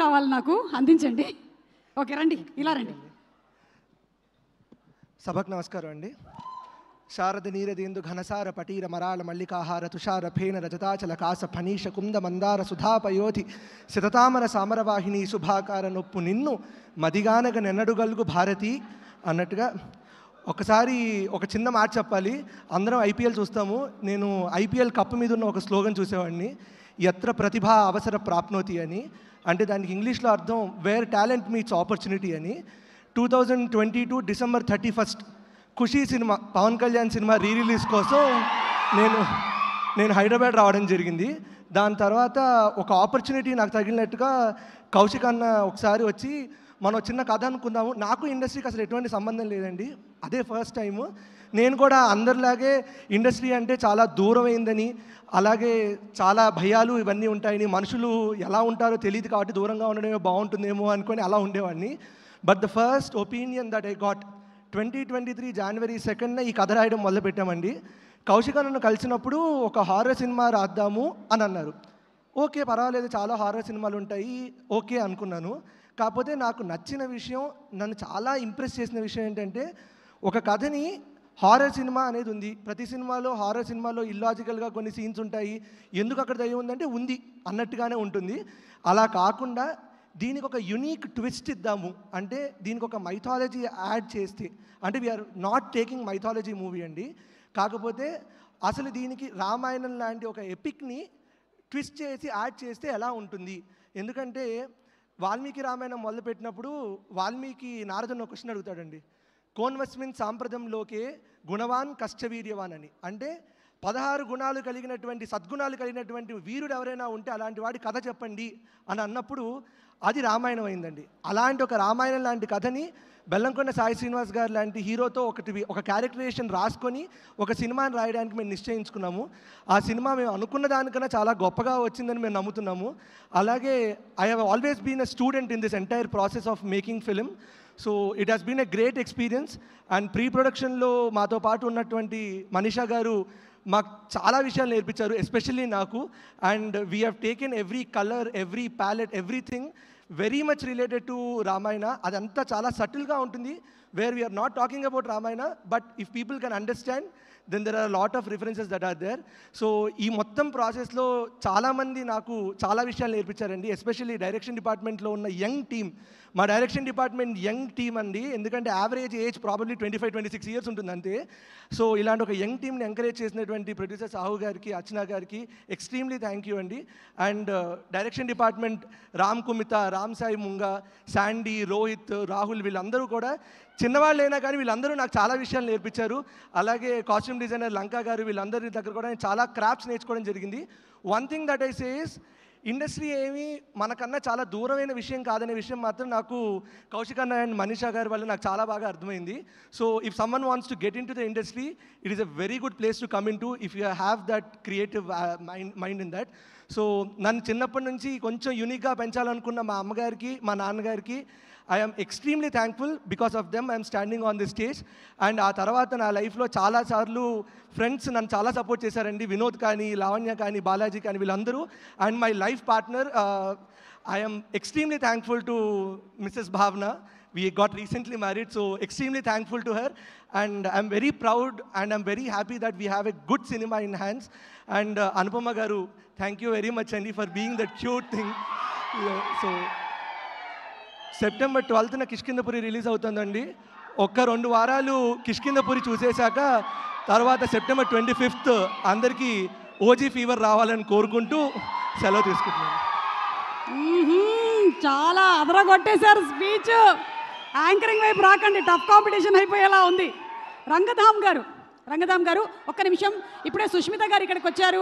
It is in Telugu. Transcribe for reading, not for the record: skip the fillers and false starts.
కావాలి నాకు, అందించండి. ఓకే, రండి, ఇలా రండి. సభకు నమస్కారం అండి. శారద నీరదేందు ఘనసార పటీర మరాళ మల్లికాహార తుషార ఫేన రజతాచల కాస ఫణీష కుంద మందార సుధాపయోధి శతతామర సామరవాహిని శుభాకార నొప్పు నిన్ను మదిగానగ నెన్నడుగలుగు భారతి అన్నట్టుగా ఒకసారి ఒక చిన్న మాట చెప్పాలి. అందరం ఐపీఎల్ చూస్తాము. నేను ఐపీఎల్ కప్పు మీద ఉన్న ఒక స్లోగన్ చూసేవాడిని, యత్ర ప్రతిభ అవసర ప్రాప్నోతి అని. అంటే దానికి ఇంగ్లీష్లో అర్థం వేర్ టాలెంట్ మీట్స్ ఆపర్చునిటీ అని. 2022 December 31 Kushi cinema, Pawan Kalyan cinema release కోసం నేను హైదరాబాద్ రావడం జరిగింది. దాని తర్వాత ఒక ఆపర్చునిటీ నాకు తగిలినట్టుగా కౌశిక్ అన్న ఒకసారి వచ్చి మనం చిన్న కథ అనుకుందాము. నాకు ఇండస్ట్రీకి అసలు ఎటువంటి సంబంధం లేదండి, అదే ఫస్ట్ టైము. నేను కూడా అందరిలాగే ఇండస్ట్రీ అంటే చాలా దూరమైందని, అలాగే చాలా భయాలు ఇవన్నీ ఉంటాయని, మనుషులు ఎలా ఉంటారో తెలియదు కాబట్టి దూరంగా ఉండడమే బాగుంటుందేమో అనుకొని అలా ఉండేవాడిని. But the first opinion that I got 2023 జనవరి 2 ఈ కథ రాయడం మొదలుపెట్టామండి. కౌశిక్ అన్నను కలిసినప్పుడు ఒక హారర్ సినిమా రాద్దాము అని అన్నారు. ఓకే, పర్వాలేదు, చాలా హారర్ సినిమాలు ఉంటాయి, ఓకే అనుకున్నాను. కాకపోతే నాకు నచ్చిన విషయం, నన్ను చాలా ఇంప్రెస్ చేసిన విషయం ఏంటంటే, ఒక కథని హారర్ సినిమా అనేది ఉంది. ప్రతి సినిమాలో హారర్ సినిమాలో ఇల్లాజికల్గా కొన్ని సీన్స్ ఉంటాయి, ఎందుకు అక్కడ దయ్యం ఉందంటే ఉంది అన్నట్టుగానే ఉంటుంది. అలా కాకుండా దీనికి ఒక యునీక్ ట్విస్ట్ ఇద్దాము, అంటే దీనికి ఒక మైథాలజీ యాడ్ చేస్తే, అంటే we are not taking mythology movie అండి, కాకపోతే అసలు దీనికి రామాయణం లాంటి ఒక ఎపిక్ని ట్విస్ట్ చేసి యాడ్ చేస్తే ఎలా ఉంటుంది. ఎందుకంటే వాల్మీకి రామాయణం మొదలుపెట్టినప్పుడు వాల్మీకి నారదుని ఒక క్వశ్చన్ అడుగుతాడండి, కోన్వస్మిన్ సాంప్రదంలోకే గుణవాన్ కష్టవీర్యవాన్ అని. అంటే 16 గుణాలు కలిగినటువంటి సద్గుణాలు కలిగినటువంటి వీరుడు ఎవరైనా ఉంటే అలాంటి వాడి కథ చెప్పండి అని అన్నప్పుడు అది రామాయణం అయిందండి. అలాంటి ఒక రామాయణం లాంటి కథని బెల్లంకొండ సాయి శ్రీనివాస్ గారు లాంటి హీరోతో ఒక క్యారెక్టరేషన్ రాసుకొని ఒక సినిమాని రాయడానికి మేము నిశ్చయించుకున్నాము. ఆ సినిమా మేము అనుకున్న దానికన్నా చాలా గొప్పగా వచ్చిందని మేము నమ్ముతున్నాము. అలాగే I have always been a student in this entire process of making film. So it has been a great experience. And pre ప్రొడక్షన్లో మాతో పాటు ఉన్నటువంటి మనీషా గారు మాకు చాలా విషయాలు నేర్పించారు, ఎస్పెషల్లీ నాకు. And we have taken every colour, every palette, everything very much related to Ramayana. అదంతా చాలా సటిల్గా ఉంటుంది, where we are not talking about Ramayana, but if people can understand then there are lot of references that are there. So ఈ మొత్తం ప్రాసెస్లో చాలామంది నాకు చాలా విషయాలు నేర్పించారండి, ఎస్పెషల్లీ డైరెక్షన్ డిపార్ట్మెంట్లో ఉన్న యంగ్ టీమ్. మా డైరెక్షన్ డిపార్ట్మెంట్ యంగ్ టీమ్ అండి, ఎందుకంటే యావరేజ్ ఏజ్ ప్రాబబ్లీ 25-26 ఇయర్స్ ఉంటుంది అంతే. సో ఇలాంటి ఒక యంగ్ టీమ్ని ఎంకరేజ్ చేసినటువంటి ప్రొడ్యూసర్ సాహు గారికి, అర్చన గారికి ఎక్స్ట్రీమ్లీ థ్యాంక్ యూ అండి. And direction department Ram Kumita, Ram Sai Munga, Sandy, Rohit, Rahul వీళ్ళందరూ కూడా చిన్నవాళ్ళైనా కానీ వీళ్ళందరూ నాకు చాలా విషయాలు నేర్పించారు. అలాగే కాస్ట్యూమ్ డిజైనర్ లంకా గారు, వీళ్ళందరి దగ్గర కూడా నేను చాలా క్రాఫ్ట్స్ నేర్చుకోవడం జరిగింది. One thing that I say is, industry ఏమి మనకన్నా చాలా దూరమైన విషయం కాదనే విషయం మాత్రం నాకు కౌశిక్ అన్న అండ్ మనీషా గారి వల్ల నాకు చాలా బాగా అర్థమైంది. So if someone wants to get in to the industry, it is a very good place to come in to if you have that creative mind in that. So నన్ను చిన్నప్పటి నుంచి కొంచెం యూనిక్గా పెంచాలనుకున్న మా అమ్మగారికి, మా నాన్నగారికి I am extremely thankful. Because of them I'm standing on the stage. And ఆ తర్వాత నా లైఫ్లో చాలాసార్లు ఫ్రెండ్స్ నన్ను చాలా సపోర్ట్ చేశారండి, వినోద్ కానీ, లావణ్య కానీ, బాలాజీ కానీ, వీళ్ళందరూ. And my life partner, I am extremely thankful to Mrs Bhavana. We got recently married, so extremely thankful to her. And I'm very proud and I'm very happy that we have a good cinema in hands. And Anupama garu, thank you very much Andy for being that cute thing. So September 12th na Kishkindapuri release avutundandi. ఒక్క 2 వారాలు కిష్కిందపురి చూసేశాక తర్వాత September 25th అందరికీ ఓజీ ఫీవర్ రావాలని కోరుకుంటూ సెలవు తీసుకుంటున్నాను. చాలా అదరగొట్టేశారు స్పీచ్. యాంకరింగ్ వైపు రాకండి, టఫ్ కాంపిటీషన్ అయిపోయేలా ఉంది. రంగధామ్ గారు ఒక్క నిమిషం, ఇప్పుడే సుష్మిత గారు ఇక్కడికి వచ్చారు.